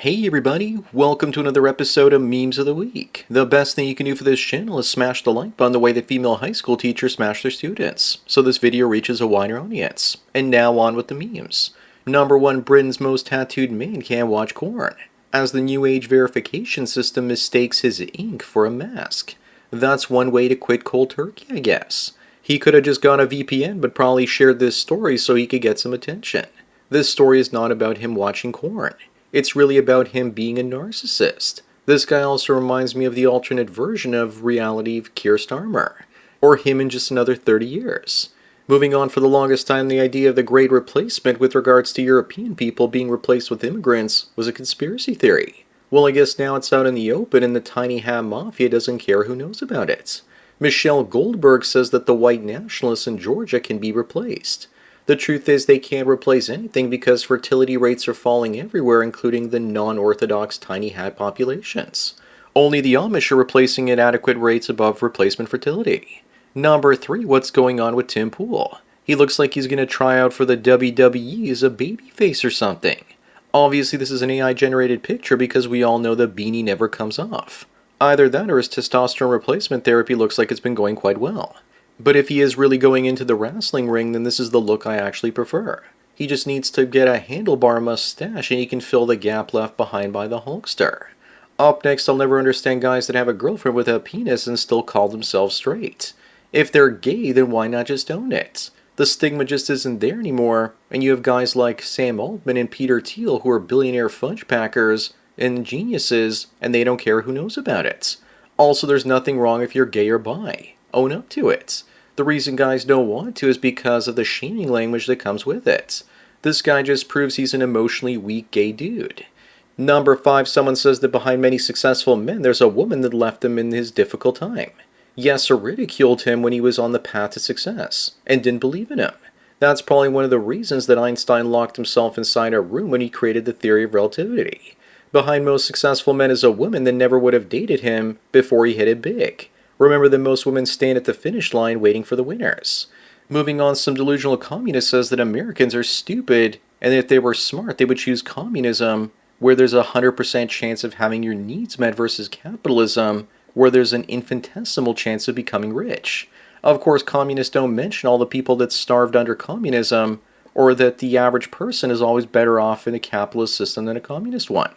Hey everybody, welcome to another episode of Memes of the Week. The best thing you can do for this channel is smash the like button the way that female high school teachers smash their students, so this video reaches a wider audience. And now on with the memes. Number 1, Britain's most tattooed man can't watch porn, as the new age verification system mistakes his ink for a mask. That's one way to quit cold turkey, I guess. He could have just got a VPN but probably shared this story so he could get some attention. This story is not about him watching porn. It's really about him being a narcissist. This guy also reminds me of the alternate version of reality of Keir Starmer, or him in just another 30 years. Moving on, for the longest time, the idea of the Great Replacement with regards to European people being replaced with immigrants was a conspiracy theory. Well, I guess now it's out in the open and the tiny hat mafia doesn't care who knows about it. Michelle Goldberg says that the white nationalists in Georgia can be replaced. The truth is they can't replace anything because fertility rates are falling everywhere, including the non-orthodox tiny hat populations. Only the Amish are replacing at adequate rates above replacement fertility. Number 3, what's going on with Tim Pool? He looks like he's going to try out for the WWE as a babyface or something. Obviously this is an AI-generated picture because we all know the beanie never comes off. Either that or his testosterone replacement therapy looks like it's been going quite well. But if he is really going into the wrestling ring, then this is the look I actually prefer. He just needs to get a handlebar mustache and he can fill the gap left behind by the Hulkster. Up next, I'll never understand guys that have a girlfriend with a penis and still call themselves straight. If they're gay, then why not just own it? The stigma just isn't there anymore, and you have guys like Sam Altman and Peter Thiel who are billionaire fudge packers and geniuses, and they don't care who knows about it. Also, there's nothing wrong if you're gay or bi. Own up to it. The reason guys don't want to is because of the shaming language that comes with it. This guy just proves he's an emotionally weak gay dude. Number 5, someone says that behind many successful men there's a woman that left him in his difficult time. Yes, or ridiculed him when he was on the path to success, and didn't believe in him. That's probably one of the reasons that Einstein locked himself inside a room when he created the theory of relativity. Behind most successful men is a woman that never would have dated him before he hit it big. Remember that most women stand at the finish line waiting for the winners. Moving on, some delusional communist says that Americans are stupid and that if they were smart they would choose communism, where there's a 100% chance of having your needs met, versus capitalism, where there's an infinitesimal chance of becoming rich. Of course, communists don't mention all the people that starved under communism, or that the average person is always better off in a capitalist system than a communist one.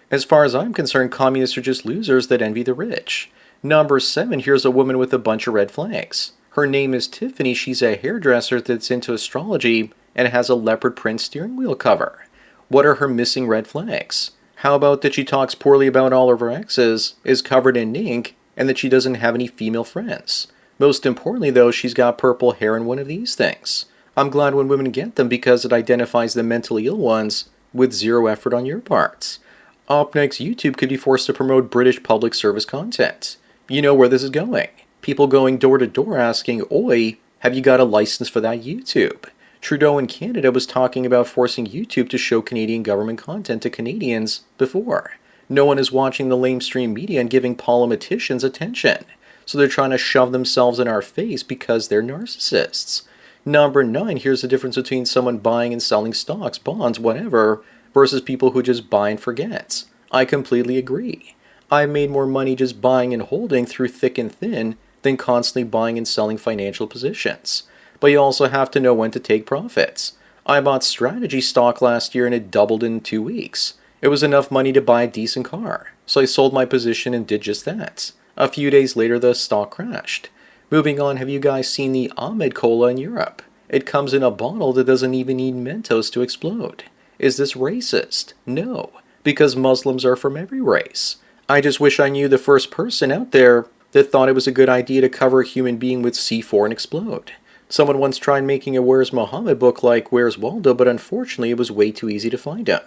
As far as I'm concerned, communists are just losers that envy the rich. Number 7, here's a woman with a bunch of red flags. Her name is Tiffany. She's a hairdresser that's into astrology and has a leopard print steering wheel cover. What are her missing red flags? How about that she talks poorly about all of her exes, is covered in ink, and that she doesn't have any female friends? Most importantly though, she's got purple hair and one of these things. I'm glad when women get them because it identifies the mentally ill ones with zero effort on your part. Up next, YouTube could be forced to promote British public service content. You know where this is going. People going door to door asking, "Oi, have you got a license for that YouTube?" Trudeau in Canada was talking about forcing YouTube to show Canadian government content to Canadians before. No one is watching the lamestream media and giving politicians attention. So they're trying to shove themselves in our face because they're narcissists. Number 9, here's the difference between someone buying and selling stocks, bonds, whatever, versus people who just buy and forget. I completely agree. I've made more money just buying and holding through thick and thin than constantly buying and selling financial positions. But you also have to know when to take profits. I bought strategy stock last year and it doubled in 2 weeks. It was enough money to buy a decent car, so I sold my position and did just that. A few days later the stock crashed. Moving on, have you guys seen the Ahmed Cola in Europe? It comes in a bottle that doesn't even need Mentos to explode. Is this racist? No, because Muslims are from every race. I just wish I knew the first person out there that thought it was a good idea to cover a human being with C4 and explode. Someone once tried making a Where's Muhammad book like Where's Waldo, but unfortunately it was way too easy to find him.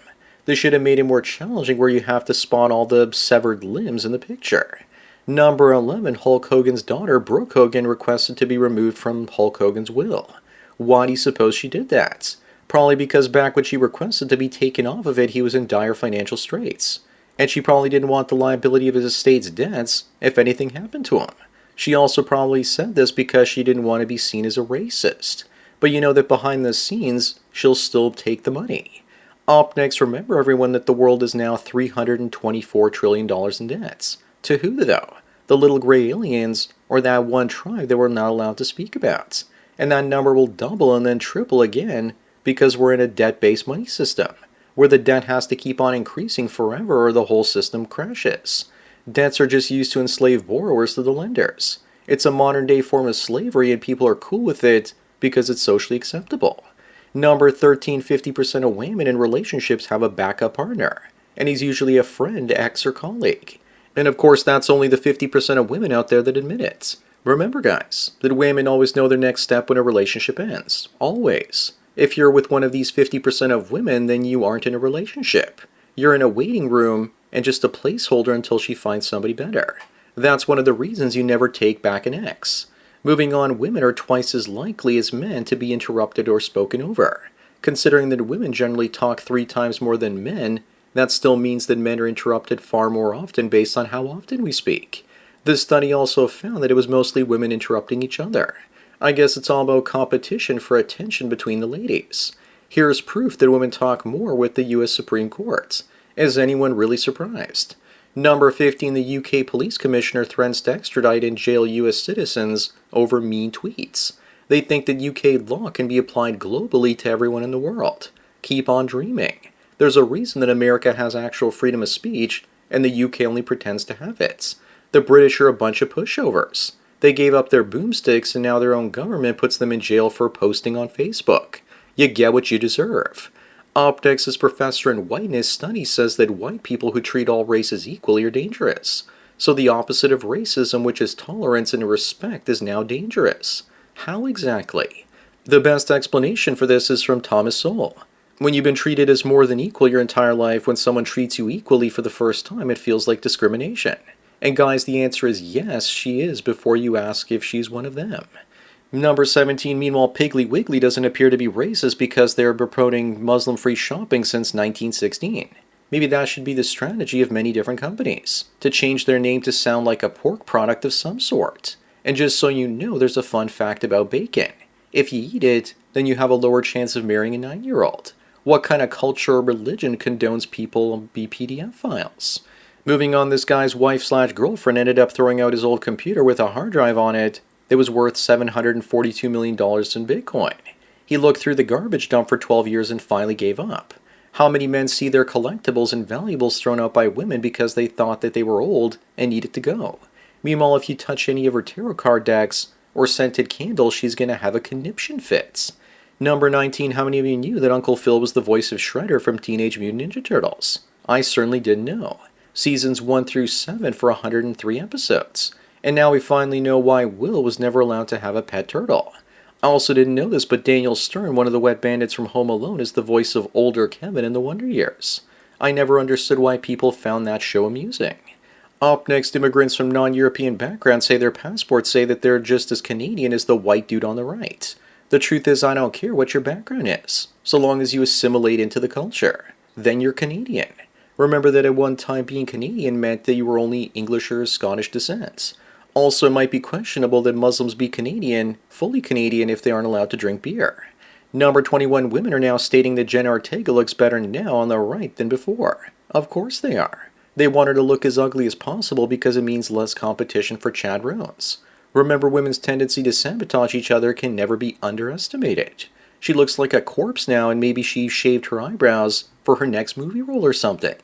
They should have made it more challenging where you have to spot all the severed limbs in the picture. Number 11, Hulk Hogan's daughter, Brooke Hogan, requested to be removed from Hulk Hogan's will. Why do you suppose she did that? Probably because back when she requested to be taken off of it, he was in dire financial straits. And she probably didn't want the liability of his estate's debts if anything happened to him. She also probably said this because she didn't want to be seen as a racist. But you know that behind the scenes, she'll still take the money. Up next, remember everyone that the world is now $324 trillion in debts. To who though? The little gray aliens, or that one tribe that we're not allowed to speak about. And that number will double and then triple again because we're in a debt-based money system, where the debt has to keep on increasing forever or the whole system crashes. Debts are just used to enslave borrowers to the lenders. It's a modern-day form of slavery and people are cool with it because it's socially acceptable. Number 13, 50% of women in relationships have a backup partner, and he's usually a friend, ex, or colleague. And of course, that's only the 50% of women out there that admit it. Remember, guys, that women always know their next step when a relationship ends. Always. If you're with one of these 50% of women, then you aren't in a relationship. You're in a waiting room and just a placeholder until she finds somebody better. That's one of the reasons you never take back an ex. Moving on, women are twice as likely as men to be interrupted or spoken over. Considering that women generally talk 3 times more than men, that still means that men are interrupted far more often based on how often we speak. This study also found that it was mostly women interrupting each other. I guess it's all about competition for attention between the ladies. Here's proof that women talk more with the US Supreme Court. Is anyone really surprised? Number 15, the UK Police Commissioner threatens to extradite and jail US citizens over mean tweets. They think that UK law can be applied globally to everyone in the world. Keep on dreaming. There's a reason that America has actual freedom of speech and the UK only pretends to have it. The British are a bunch of pushovers. They gave up their boomsticks and now their own government puts them in jail for posting on Facebook. You get what you deserve. Up next is Professor in Whiteness study says that white people who treat all races equally are dangerous. So the opposite of racism, which is tolerance and respect, is now dangerous. How exactly? The best explanation for this is from Thomas Sowell. When you've been treated as more than equal your entire life, when someone treats you equally for the first time, it feels like discrimination. And guys, the answer is yes, she is, before you ask if she's one of them. Number 17, meanwhile, Piggly Wiggly doesn't appear to be racist because they're promoting Muslim-free shopping since 1916. Maybe that should be the strategy of many different companies, to change their name to sound like a pork product of some sort. And just so you know, there's a fun fact about bacon. If you eat it, then you have a lower chance of marrying a 9-year-old. What kind of culture or religion condones people be PDF files? Moving on, this guy's wife/girlfriend ended up throwing out his old computer with a hard drive on it that was worth $742 million in Bitcoin. He looked through the garbage dump for 12 years and finally gave up. How many men see their collectibles and valuables thrown out by women because they thought that they were old and needed to go? Meanwhile, if you touch any of her tarot card decks or scented candles, she's going to have a conniption fit. Number 19, how many of you knew that Uncle Phil was the voice of Shredder from Teenage Mutant Ninja Turtles? I certainly didn't know. Seasons 1 through 7 for 103 episodes. And now we finally know why Will was never allowed to have a pet turtle. I also didn't know this, but Daniel Stern, one of the wet bandits from Home Alone, is the voice of older Kevin in The Wonder Years. I never understood why people found that show amusing. Up next, immigrants from non-European backgrounds say their passports say that they're just as Canadian as the white dude on the right. The truth is, I don't care what your background is, so long as you assimilate into the culture. Then you're Canadian. Remember that at one time being Canadian meant that you were only English or Scottish descent. Also, it might be questionable that Muslims be Canadian, fully Canadian, if they aren't allowed to drink beer. Number 21, women are now stating that Jenna Ortega looks better now on the right than before. Of course they are. They want her to look as ugly as possible because it means less competition for Chad Rhodes. Remember, women's tendency to sabotage each other can never be underestimated. She looks like a corpse now, and maybe she shaved her eyebrows for her next movie role or something.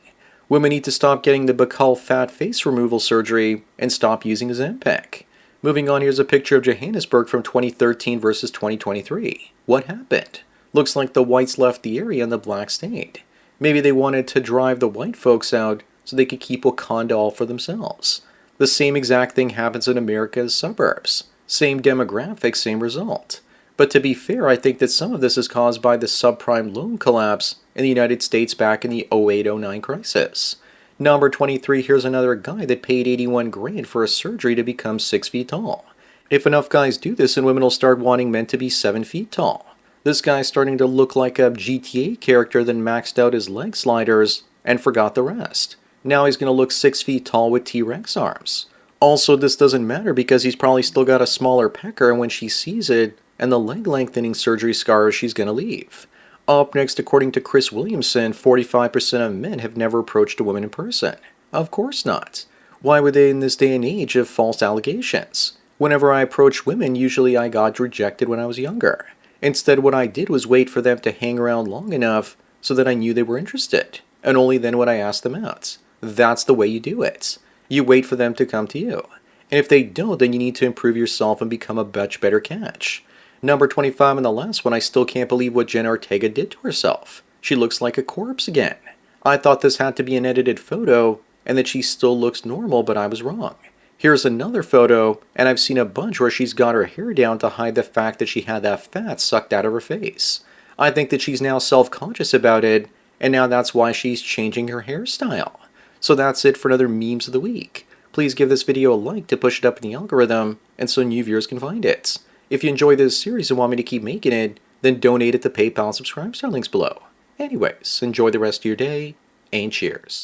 Women need to stop getting the Bacall fat face removal surgery and stop using Ozempic. Moving on, here's a picture of Johannesburg from 2013 versus 2023. What happened? Looks like the whites left the area and the blacks stayed. Maybe they wanted to drive the white folks out so they could keep Wakanda all for themselves. The same exact thing happens in America's suburbs. Same demographic, same result. But to be fair, I think that some of this is caused by the subprime loan collapse in the United States back in the 08-09 crisis. Number 23, here's another guy that paid 81 grand for a surgery to become 6 feet tall. If enough guys do this, then women will start wanting men to be 7 feet tall. This guy's starting to look like a GTA character that maxed out his leg sliders and forgot the rest. Now he's going to look 6 feet tall with T-Rex arms. Also, this doesn't matter because he's probably still got a smaller pecker, and when she sees it and the leg lengthening surgery scars, she's going to leave. Up next, according to Chris Williamson, 45% of men have never approached a woman in person. Of course not. Why would they in this day and age of false allegations? Whenever I approached women, usually I got rejected when I was younger. Instead, what I did was wait for them to hang around long enough so that I knew they were interested, and only then would I ask them out. That's the way you do it. You wait for them to come to you. And if they don't, then you need to improve yourself and become a much better catch. Number 25 and the last one, I still can't believe what Jenna Ortega did to herself. She looks like a corpse again. I thought this had to be an edited photo and that she still looks normal, but I was wrong. Here's another photo, and I've seen a bunch where she's got her hair down to hide the fact that she had that fat sucked out of her face. I think that she's now self-conscious about it, and now that's why she's changing her hairstyle. So that's it for another Memes of the Week. Please give this video a like to push it up in the algorithm, and so new viewers can find it. If you enjoy this series and want me to keep making it, then donate it to PayPal and subscribe to our links below. Anyways, enjoy the rest of your day, and cheers.